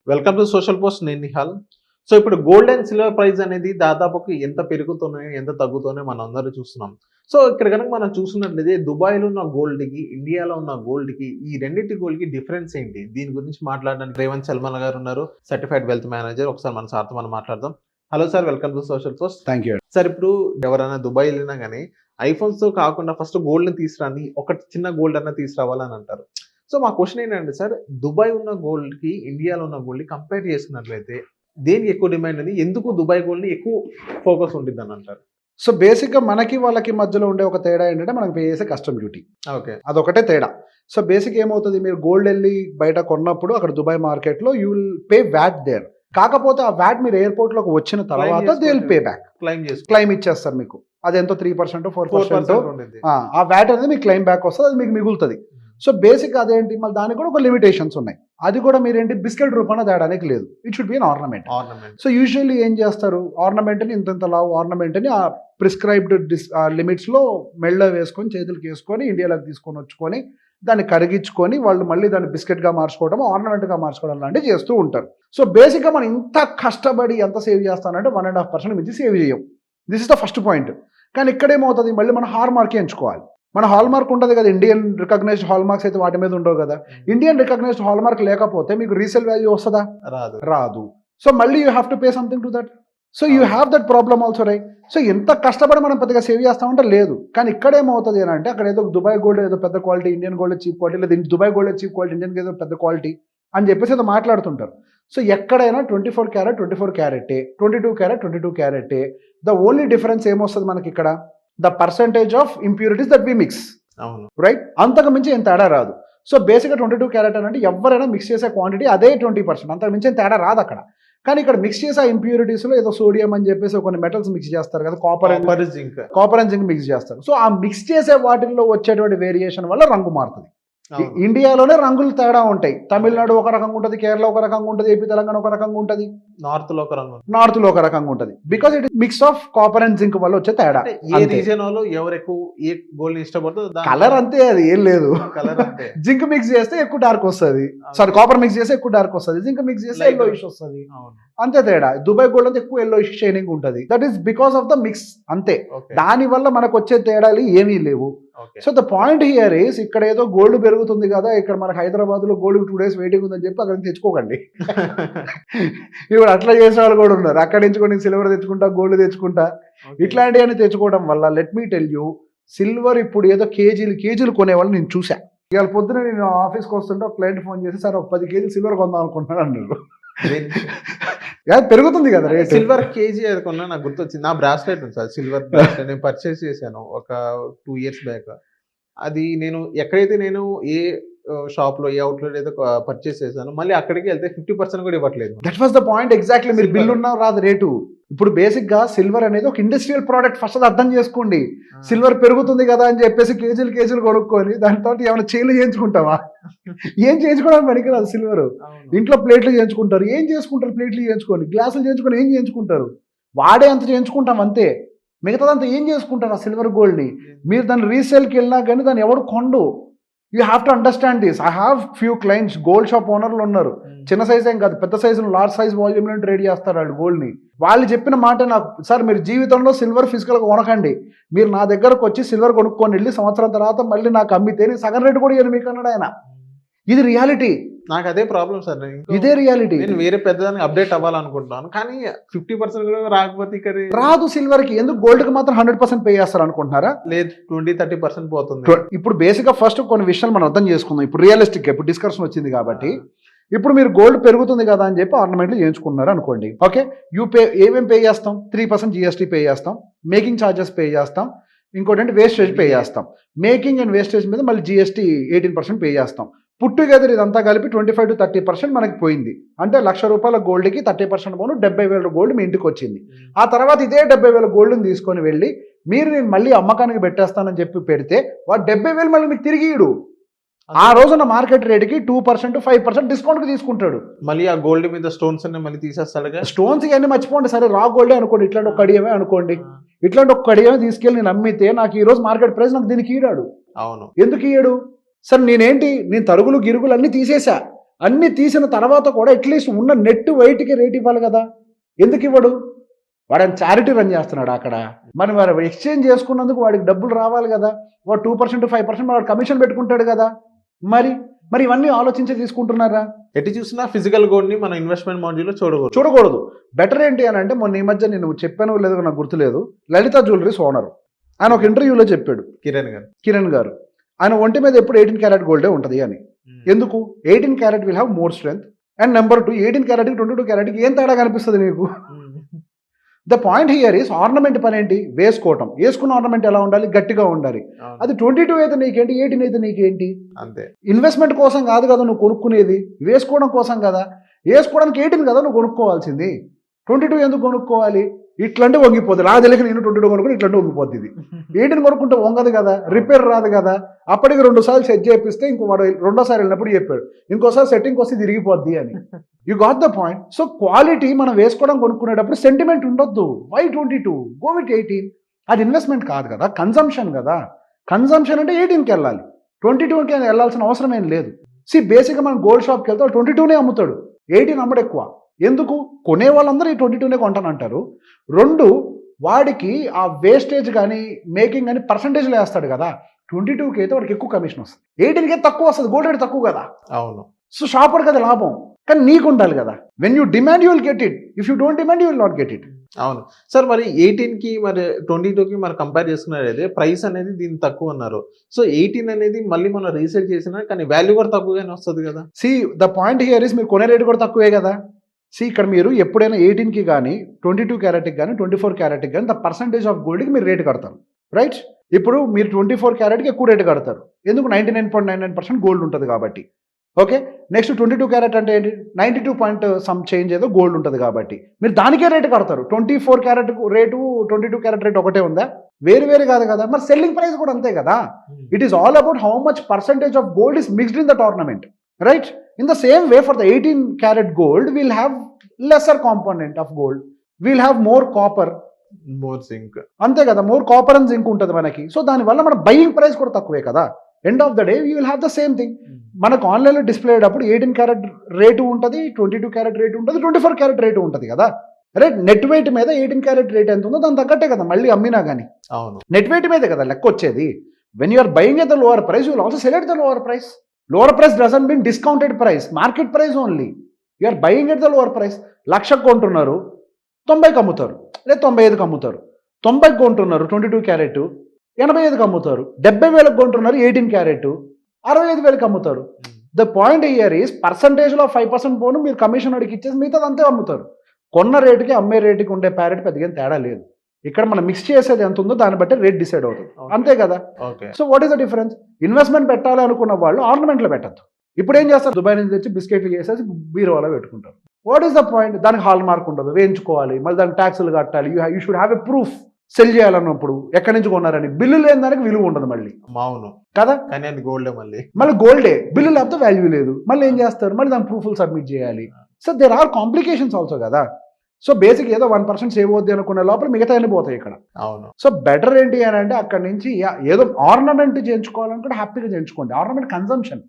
Welcome to social post. నేను Nihal. So ఇప్పుడు gold and silver price అనేది దాదాపుకి ఎంత పెరుగుతున్నాయో, ఎంత తగ్గుతున్నాయో మనం అందరూ చూస్తున్నాం. సో ఇక్కడ గనుక మనం చూస్తున్నట్లయితే దుబాయ్‌లో ఉన్న గోల్డ్‌కి, ఇండియాలో ఉన్న గోల్డ్‌కి ఈ రెండిటి గోల్డ్‌కి డిఫరెన్స్ ఏంటి? దీని గురించి మాట్లాడడానికి రేవంత్ చల్మల గారు ఉన్నారు. Certified wealth manager. ఒకసారి మన సార్‌తో మనం మాట్లాడదాం. Hello sir, welcome to social post. Thank you. Sir ఇప్పుడు ఎవరైనా దుబాయ్ ఎళ్ళినా గాని ఐఫోన్స్‌తో కాకుండా ఫస్ట్ గోల్డ్‌ని తీసుకురండి. ఒక చిన్న గోల్డ్ అన్నా తీసుకురావాలని అంటారు. సో మా క్వెషన్ ఏంటంటే సార్, దుబాయ్ ఉన్న గోల్డ్‌కి, ఇండియాలో ఉన్న గోల్డ్‌ని కంపేర్ చేసుకున్నట్లయితే దేనికి ఎక్కువ డిమాండ్ ఉంది? ఎందుకు దుబాయ్ గోల్డ్‌ని ఎక్కువ ఫోకస్ ఉండిద్దని అంటారు? సో బేసిక్‌గా మనకి వాళ్ళకి మధ్యలో ఉండే ఒక తేడా ఏంటంటే మనం పే చేసే కస్టమ్ డ్యూటీ. ఓకే. అదొకటే తేడా. సో బేసిక్ ఏమవుతది, మీరు గోల్డ్ ఎళ్లి బయట కొన్నప్పుడు అక్కడ దుబాయ్ మార్కెట్‌లో you will pay VAT there. కాకపోతే ఆ వాట్ మీరు ఎయిర్‌పోర్ట్‌లోకి వచ్చిన తర్వాత they will pay back. Claim ఇచ్చేస్తారు మీకు. అదెంతో 3% 4% ఉండిద్ది. ఆ వాట్ అనేది మీకు క్లెయిమ్ బ్యాక్ వస్తది. అది మీకు మిగులుతది. సో బేసిక్ అదేంటి, మళ్ళీ దానికి కూడా ఒక లిమిటేషన్స్ ఉన్నాయి. అది కూడా మీరేంటి బిస్కెట్ రూపాన తేడానికి లేదు. It should be an ornament. So usually ఏం చేస్తారు, ఆర్నమెంట్ని ఇంత లావు ఆర్నమెంట్ని ఆ ప్రిస్క్రైబ్డ్ లిమిట్స్లో మెళ్ళ వేసుకొని చేతులకి వేసుకొని ఇండియాలోకి తీసుకొని వచ్చుకొని దాన్ని కరిగించుకొని వాళ్ళు మళ్ళీ దాన్ని బిస్కెట్గా మార్చుకోవడం, ఆర్నమెంట్గా మార్చుకోవడం లాంటివి చేస్తూ ఉంటారు. సో బేసిక్గా మనం ఇంత కష్టపడి ఎంత సేవ్ చేస్తానంటే 1.5% మించి సేవ్ చేయం. This is the first point. కానీ ఇక్కడేమవుతుంది, మళ్ళీ మన హాల్ మార్కే ఎంచుకోవాలి. మన హాల్ మార్క్ ఉంటుంది కదా, ఇండియన్ రికగ్నైజ్డ్ హాల్ మార్క్స్ అయితే వాటి మీద ఉండవు కదా. ఇండియన్ రికగ్నైజ్డ్ హాల్ మార్క్ లేకపోతే మీకు రీసేల్ వాల్యూ వస్తుందా? రాదు. సో మళ్ళీ you have to pay something to that. So you have that problem also, right? So ఎంత కష్టపడి మనం పెద్దగా సేవ్ చేస్తామంటే లేదు. కానీ ఇక్కడ ఏమవుతుంది అని అంటే, అక్కడ ఏదో దుబాయ్ గోల్డ్ ఏదో పెద్ద quality, Indian gold cheap quality, లేదా Dubai gold cheap quality, Indian ఏదో పెద్ద క్వాలిటీ అని చెప్పేసి ఏదో మాట్లాడుతుంటారు. సో ఎక్కడైనా 24 క్యారెట్ 22 క్యారెటే, 22 క్యారెట్ 22 క్యారెటే. ద ఓన్లీ డిఫరెన్స్ ఏమొస్తుంది మనకి ఇక్కడ, the percentage of impurities that we mix. అవును, రైట్? అంతకు మించి ఏం తేడా రాదు. సో బేసిక్గా 22 క్యారెట్ అంటే ఎవరైనా మిక్స్ చేసే క్వాంటిటీ అదే 20%, అంతకు మించి ఏం తేడా రాదు అక్కడ. కానీ ఇక్కడ మిక్స్ చేసే ఇంప్యూరిటీస్లో ఏదో సోడియం అని చెప్పేసి కొన్ని మెటల్స్ మిక్స్ చేస్తారు కదా, కాపర్ అండ్ జింక్ మిక్స్ చేస్తారు. సో ఆ మిక్స్ చేసే వాటిల్లో వచ్చేటువంటి వేరియేషన్ వల్ల రంగు మారుతుంది. ఇండియాలోనే రంగులు తేడా ఉంటాయి. తమిళనాడు ఒక రకంగా ఉంటుంది, కేరళ ఒక రకంగా ఉంటుంది, ఏపీ తెలంగాణ ఒక రకంగా ఉంటుంది, నార్త్ లో ఒక రకంగా ఉంటుంది. Because it mix of copper and zinc వల్ల వచ్చే తేడా. ఏ రీజన్ వాళ్ళు ఎవరు ఎక్కువ ఏ గోల్డ్ ఇష్టపడుతుందో కలర్ అంతే, అది ఏం లేదు. జింక్ మిక్స్ చేస్తే ఎక్కువ డార్క్ వస్తుంది, సారీ కాపర్ మిక్స్ చేస్తే ఎక్కువ డార్క్ వస్తుంది, జింక్ మిక్స్ చేస్తే ఎల్లోయిష్ వస్తుంది, అంతే తేడా. దుబాయ్ గోల్డ్ అంతా ఎక్కువ ఎల్లోయిష్ షైనింగ్ ఉంటుంది. That is because of the mix, అంతే. దాని వల్ల మనకు వచ్చే తేడాలు ఏమీ లేవు. So the point here is, ఇక్కడ ఏదో గోల్డ్ పెరుగుతుంది కదా, ఇక్కడ మనకు హైదరాబాద్ లో గోల్డ్ 2 days వెయిటింగ్ ఉందని చెప్పి అక్కడ తెచ్చుకోకండి. ఇప్పుడు అట్లా చేసే వాళ్ళు కూడా ఉన్నారు. అక్కడ నుంచి కొన్ని సిల్వర్ తెచ్చుకుంటా, గోల్డ్ తెచ్చుకుంటా, ఇట్లాంటివన్నీ తెచ్చుకోవడం వల్ల let me tell you, silver ఇప్పుడు ఏదో కేజీలు కొనేవాళ్ళు నేను చూసా. ఇవాళ పొద్దున నేను ఆఫీస్కి వస్తుంటే ఒక క్లయింట్ ఫోన్ చేసి, సార్ ఒక 10 kgs సిల్వర్ కొందాం అనుకుంటున్నాను అన్నారు. పెరుగుతుంది కదా రేట్. సిల్వర్ కేజీ అది కొన్నా నాకు గుర్తొచ్చింది. నా బ్రాస్లెట్ ఉంది సార్, సిల్వర్ బ్రాస్లెట్. నేను పర్చేస్ చేశాను ఒక 2 years బ్యాక్. అది నేను ఎక్కడైతే నేను ఏ షాప్ లో ఏ అవుట్లెట్ అయితే పర్చేస్ చేశాను, మళ్ళీ అక్కడికి వెళ్తే 50% కూడా ఇవ్వట్లేదు. That was the point exactly. మీరు బిల్ ఉన్నా రాదు రేటు. ఇప్పుడు బేసిక్ గా సిల్వర్ అనేది ఒక ఇండస్ట్రియల్ ప్రోడక్ట్, ఫస్ట్ అది అర్థం చేసుకోండి. సిల్వర్ పెరుగుతుంది కదా అని చెప్పేసి కేజీలు కొనుక్కొని దానితో ఏమైనా చైన్లు చేయించుకుంటావా? ఏం చేయించుకోవడానికి పనికిరాదు సిల్వర్. ఇంట్లో ప్లేట్లు చేయించుకుంటారు, ఏం చేసుకుంటారు? ప్లేట్లు చేయించుకొని, గ్లాసులు చేయించుకొని ఏం చేయించుకుంటారు? వాడే అంత చేయించుకుంటాం అంతే. మిగతాదంతా ఏం చేసుకుంటారు ఆ సిల్వర్ గోల్డ్ని? మీరు దాన్ని రీసేల్కి వెళ్ళినా కానీ దాన్ని ఎవడు కొండు. You have to understand this. I have few clients, gold shop ఓనర్లు ఉన్నారు. చిన్న సైజ్ ఏం కాదు, పెద్ద సైజులో లార్జ్ సైజ్ వాల్యూమ్లో ట్రేడ్ చేస్తారు వాళ్ళు గోల్డ్ని. వాళ్ళు చెప్పిన మాట నాకు, సార్ మీరు జీవితంలో సిల్వర్ ఫిజికల్గా కొనకండి, మీరు నా దగ్గరకు వచ్చి సిల్వర్ కొనుక్కొని వెళ్ళి సంవత్సరం తర్వాత మళ్ళీ నాకు అమ్మితే నేను సగం రేటు కూడా ఇవ్వను మీకు అన్నాడు ఆయన. ఇది రియాలిటీ. నాకు అదే ప్రాబ్లం సార్, ఇదే రియాలిటీ. నేను వేరే పెద్దదానికి అప్డేట్ అవ్వాలనుకుంటున్నాను, కానీ 50% కూడా రాకపోతే ఇక్కడ రాదు సిల్వర్ కి. ఎందుకు గోల్డ్ కి మాత్రం 100% పే చేస్తారు అనుకుంటున్నారా? లేదు, 20-30% పోతుంది. ఇప్పుడు బేసిక్ గా ఫస్ట్ కొన్ని విషయాలు మనం అర్థం చేసుకుందాం. ఇప్పుడు రియలిస్టిక్ గా ఇప్పుడు డిస్కషన్ వచ్చింది కాబట్టి, ఇప్పుడు మీరు గోల్డ్ పెరుగుతుంది కదా అని చెప్పి ఆర్నమెంట్లు చేయించుకున్నారు అనుకోండి. ఓకే, యూ పే ఏమేమి పే చేస్తాం? 3% GST పే చేస్తాం, మేకింగ్ ఛార్జెస్ పే చేస్తాం, ఇంకోటి అంటే వేస్టేజ్ పే చేస్తాం. మేకింగ్ అండ్ వేస్టేజ్ మీద మళ్ళీ GST 18% పే చేస్తాం. పుట్టుగెదరు ఇదంతా కలిపి 25 to 30% మనకి పోయింది. అంటే ₹1,00,000 గోల్డ్కి 30% పోను 70,000 గోల్డ్ మీ ఇంటికి వచ్చింది. ఆ తర్వాత ఇదే 70,000 గోల్డ్ని తీసుకొని వెళ్ళి మీరు నేను మళ్ళీ అమ్మకానికి పెట్టేస్తానని చెప్పి పెడితే వాడు 70,000 మళ్ళీ మీకు తిరిగి ఇడు. ఆ రోజున మార్కెట్ రేట్కి 2% 5% డిస్కౌంట్కి తీసుకుంటాడు. మళ్ళీ ఆ గోల్డ్ మీద స్టోన్స్ అన్ని మళ్ళీ తీసేస్తాడు. స్టోన్స్ ఇవన్నీ మర్చిపోండి, సరే రా గోల్డే అనుకోండి, ఇట్లాంటి ఒక కడియమే అనుకోండి, ఇట్లాంటి ఒక కడియమే తీసుకెళ్ళి నేను అమ్మితే నాకు ఈ రోజు మార్కెట్ ప్రైస్ నాకు దీనికి ఈడాడు. అవును, ఎందుకు ఇయ్యాడు? సార్ నేను తరుగులు గిరుగులు అన్నీ తీసేసా, అన్ని తీసిన తర్వాత కూడా అట్లీస్ట్ ఉన్న నెట్ వెయిట్కి రేట్ ఇవ్వాలి కదా, ఎందుకు ఇవ్వడు? వాడు చారిటీ రన్ చేస్తున్నాడు అక్కడ, మరి వాడు ఎక్స్చేంజ్ చేసుకున్నందుకు వాడికి డబ్బులు రావాలి కదా, వాడు 2% 5% వాడు కమిషన్ పెట్టుకుంటాడు కదా, మరి మరి ఇవన్నీ ఆలోచించి తీసుకుంటున్నారా? ఎటు చూసినా ఫిజికల్ గోల్డ్ ని మన ఇన్వెస్ట్మెంట్ మాడ్యూల్లో చూడకూడదు. బెటర్ ఏంటి అని అంటే, మొన్న ఈ మధ్య నేను చెప్పాను లేదో నాకు గుర్తులేదు, లలిత జ్యువెలరీస్ ఓనర్ ఆయన ఒక ఇంటర్వ్యూలో చెప్పాడు, కిరణ్ గారు, ఆయన ఒంటి మీద ఎప్పుడు 18 క్యారెట్ గోల్డే ఉంటుంది అని. ఎందుకు? 18 carrot will have more strength, and number 2 18 క్యారెట్కి 22 క్యారెట్కి ఏం తేడా కనిపిస్తుంది నీకు? The point here is ornament పని ఏంటి? వేసుకోవటం. వేసుకున్న ఆర్నమెంట్ ఎలా ఉండాలి? గట్టిగా ఉండాలి. అది 22 అయితే నీకేంటి, 18 అయితే నీకేంటి? అంతే. ఇన్వెస్ట్మెంట్ కోసం కాదు కదా నువ్వు కొనుక్కునేది, వేసుకోవడం కోసం కదా. వేసుకోవడానికి 18 కదా నువ్వు కొనుక్కోవాల్సింది, 22 ఎందుకు కొనుక్కోవాలి? ఇట్లాంటి వంగిపోతుంది. నా తెలియక నేను 22 కొనుక్కుని ఇట్లాంటి వంగిపోద్ది. ఇది 18 కొనుక్కుంటే వంగదు కదా, రిపేర్ రాదు కదా. అప్పటికి 2 సార్లు సెట్ చేపిస్తే ఇంకో వాడు రెండోసారి వెళ్ళినప్పుడు చెప్పాడు, ఇంకోసారి సెట్టింగ్ వస్తే తిరిగిపోద్ది అని. You got the point. So quality మనం వేసుకోవడం కొనుక్కునేటప్పుడు సెంటిమెంట్ ఉండొద్దు. Why 22, go with 18. అది ఇన్వెస్ట్మెంట్ కాదు కదా, కన్జంప్షన్ కదా. కన్జంప్షన్ అంటే 18కి వెళ్ళాలి, 22కి వెళ్ళాల్సిన అవసరం ఏం లేదు. బేసిక్గా మనం గోల్డ్ షాప్కి వెళ్తే 22నే అమ్ముతాడు, 18 అమ్మడు ఎక్కువ. ఎందుకు? కొనే వాళ్ళందరూ ఈ 22నే కొంటానంటారు. 2, వాడికి ఆ వేస్టేజ్ కానీ మేకింగ్ కానీ పర్సంటేజ్లో వేస్తాడు కదా. 22కి అయితే వాడికి ఎక్కువ కమిషన్ వస్తుంది, 18కి తక్కువ వస్తుంది, గోల్డ్ రేట్ తక్కువ కదా. అవును. సో షాపర్ కదా లాభం, కానీ నీకు ఉండాలి కదా. When you demand you will get it, if you don't demand you will not get it. అవును సార్. మరి 18కి మరి 22కి మనం కంపేర్ చేసుకున్నట్లయితే ప్రైస్ అనేది దీని తక్కువ అన్నారు. సో 18 అనేది మళ్ళీ మనం రీసేల్ చేసినా కానీ వాల్యూ కూడా తక్కువగానే వస్తుంది కదా. ద పాయింట్ హియర్ ఇస్ మీరు కొనే రేట్ కూడా తక్కువే కదా. ఇక్కడ మీరు ఎప్పుడైనా 18కి కానీ 22 క్యారెట్కి కానీ 24 క్యారెట్కి కానీ ద పర్సంటేజ్ ఆఫ్ గోల్డ్కి మీరు రేట్ కడతారు, రైట్? ఇప్పుడు మీరు 24 క్యారెట్కి ఎక్కువ రేటు కడతారు, ఎందుకు? 99.99% గోల్డ్ ఉంటుంది కాబట్టి. ఓకే, నెక్స్ట్ 22 క్యారెట్ అంటే ఏంటి? 92 పాయింట్ సమ్ చేంజ్ ఏదో గోల్డ్ ఉంటుంది కాబట్టి మీరు దానికే రేటు కడతారు. 24 క్యారెట్ రేటు 22 క్యారెట్ రేట్ ఒకటే ఉందా? వేరు కాదు కదా. మరి సెల్లింగ్ ప్రైస్ కూడా అంతే కదా. It is all about how much percentage of gold is mixed in that ornament, right? In the same way, for the 18 carat gold, we'll have lesser component of gold. We'll have more copper, more zinc. అంతే కదా, more copper and zinc ఉంటుంది మనకి. So దానివల్ల మన buying price కూడా తక్కువే కదా. End of the day you will have the same thing. మనకు ఆన్లైన్లో డిస్ప్లే అయ్యేటప్పుడు 18 క్యారెట్ రేటు ఉంటుంది, 22 క్యారెట్ రేటు ఉంటుంది, 24 క్యారెట్ రేటు ఉంటుంది కదా, రైట్? నెట్ వెయిట్ మీద 18 క్యారెట్ రేట్ ఎంత ఉందో దాని తగ్గట్టే కదా మళ్ళీ అమ్మినా కానీ. అవును, నెట్ వెయిట్ మీదే కదా లెక్క వచ్చేది. When you are buying at the lower price, you will also sell at the lower price. Lower price doesn't mean discounted price, market price only. You are buying at the lower price. 1,00,000 కొంటున్నారు, 90కి అమ్ముతారు, లేదా 95కి అమ్ముతారు. 90కి కొంటున్నారు 22 carrot, 85కి అమ్ముతారు. 70,000కి కొంటున్నారు 18 carrot, 65,000కి అమ్ముతారు. The point here is పర్సంటేజ్లో 5% పోను మీరు commission అడిగి ఇచ్చేసి మిగతాది అంతే అమ్ముతారు. కొన్న రేటుకి అమ్మే రేటుకి ఉండే ప్యారెట్ పెద్దగా తేడా లేదు. ఇక్కడ మనం మిక్స్ చేసేది ఎంత ఉందో దాన్ని బట్టి రేట్ డిసైడ్ అవుతుంది, అంతే కదా. So what is the difference? Investment పెట్టాలి అనుకున్న వాళ్ళు ఆర్నమెంట్లో పెట్టద్దు. ఇప్పుడు ఏం చేస్తారు? దుబాయ్ నుంచి తెచ్చి బిస్కెట్లు చేసేసి బీరువాలో పెట్టుకుంటారు. What is the point? దానికి హాల్ మార్క్ ఉండదు, వేయించుకోవాలి, మళ్ళీ దానికి ట్యాక్సులు కట్టాలి. You should have a proof. Sell చేయాలన్నప్పుడు ఎక్కడి నుంచి కొన్నారని బిల్లు లేని దానికి విలువ ఉండదు మళ్ళీ. అవును కదా, గోల్డే మళ్ళీ గోల్డే, బిల్లు లేకపోతే వాల్యూ లేదు. మళ్ళీ ఏం చేస్తారు? మళ్ళీ దాని ప్రూఫ్లు సబ్మిట్ చేయాలి. So there are complications also కదా. సో బేసిక్ ఏదో 1% సేవ్ అవుద్ది అనుకునే లోపల మిగతా అన్ని పోతాయి ఇక్కడ. అవును. సో బెటర్ ఏంటి అని అంటే అక్కడ నుంచి ఏదో ఆర్నమెంట్ చేయించుకోవాలనుకుంటే హ్యాపీగా చేయించుకోండి. ఆర్నమెంట్ కన్జంప్షన్,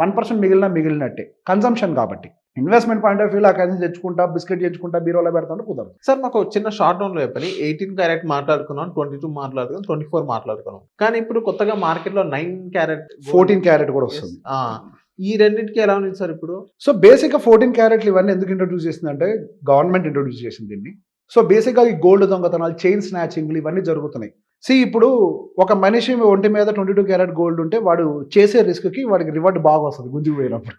1% మిగిలినట్టే కన్జంప్షన్ కాబట్టి. ఇన్వెస్ట్మెంట్ పాయింట్ ఆఫ్ వ్యూలో అక్కడి నుంచి తెచ్చుకుంటా బిస్కెట్ చేయించుకుంటా బీరోలో పెడతా కుదరదు. సార్ మాకు చిన్న షార్ట్ డౌన్లో చెప్పని 18 క్యారెట్ మాట్లాడుకున్నాం, 22 మాట్లాడుకున్నాం, 24 మాట్లాడుకున్నాం. కానీ ఇప్పుడు కొత్తగా మార్కెట్లో 9 క్యారెట్ 14 క్యారెట్ కూడా వస్తుంది. ఈ రెండింటికి ఎలా ఉంది సార్ ఇప్పుడు? సో బేసిక్గా 14 క్యారెట్లు ఇవన్నీ ఎందుకు ఇంట్రొడ్యూస్ చేసింది అంటే గవర్నమెంట్ ఇంట్రొడ్యూస్ చేసింది దీన్ని. సో బేసిక్గా ఈ గోల్డ్ దొంగతనాలు, చైన్ స్నాచింగ్లు ఇవన్నీ జరుగుతున్నాయి. ఇప్పుడు ఒక మనిషి ఒంటి మీద 22 క్యారెట్ గోల్డ్ ఉంటే వాడు చేసే రిస్క్కి వాడికి రివార్డ్ బాగా వస్తుంది గుంజుకు పోయినప్పుడు.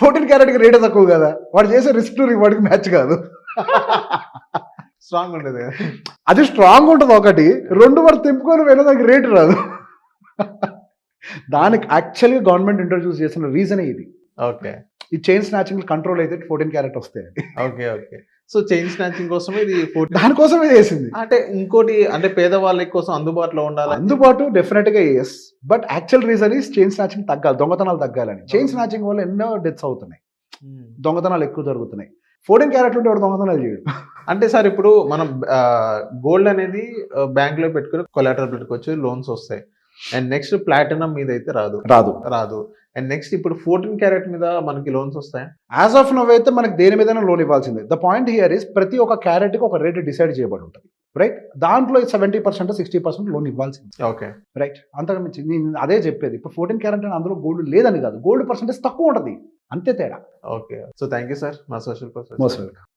14 క్యారెట్కి రేటే తక్కువ కదా, వాడు చేసే రిస్క్ టు రివార్డ్కి మ్యాచ్ కాదు. స్ట్రాంగ్ ఉంటుంది, అది స్ట్రాంగ్ ఉంటుంది ఒకటి. 2 వాడు తెంపుకొని పోయినా దానికి రేటు రాదు. దానికి యాక్చువల్గా గవర్నమెంట్ ఇంట్రొడ్యూస్ చేసిన రీజనే ఇది. ఓకే, ఈ చైన్ స్నాచింగ్ కంట్రోల్ అయితే 14 క్యారెట్ వస్తాయి. ఓకే. సో చైన్ స్నాచింగ్ కోసమే ఇది దానికోసమే చేసింది. అంటే ఇంకోటి అంటే పేదవాళ్ళ కోసం అందుబాటులో ఉండాలి. అందుబాటు డెఫినెట్గా yes, but actual reason is chain snatching తగ్గాలి, దొంగతనాలు తగ్గాలని. చైన్ స్నాచింగ్ వల్ల ఎన్నో డెత్స్ అవుతున్నాయి, దొంగతనాలు ఎక్కువ జరుగుతున్నాయి. 14 క్యారెట్లు ఉంటే వాడు దొంగతనాలు చేయడు. అంటే సార్ ఇప్పుడు మనం గోల్డ్ అనేది బ్యాంక్ లో పెట్టుకుని కొలాటరల్ పెట్టుకోవచ్చు, లోన్స్ వస్తాయి. అండ్ నెక్స్ట్ ప్లాటినం మీద అయితే రాదు రాదు. అండ్ నెక్స్ట్ ఇప్పుడు 14 క్యారెట్ మీద మనకి లోన్స్ వస్తాయి. యాజ్ ఆఫ్ నవ్ అయితే మనకి దేని మీదైనా లోన్ ఇవ్వాల్సిందే. ద పాయింట్ హియర్ ఇస్ ప్రతి ఒక్క క్యారెట్కి ఒక రేట్ డిసైడ్ చేయబడి ఉంటుంది, రైట్? దాంట్లో 70% 60% లోన్ ఇవ్వాల్సింది, ఓకే రైట్? అంతకు మించి నేను అదే చెప్పేది. ఇప్పుడు 14 క్యారెట్ అని అందులో గోల్డ్ లేదని కాదు, గోల్డ్ పర్సెంటేజ్ తక్కువ ఉంటుంది, అంతే తేడా. Okay. So thank you sir, మా సోషల్ పర్సన్. Most welcome.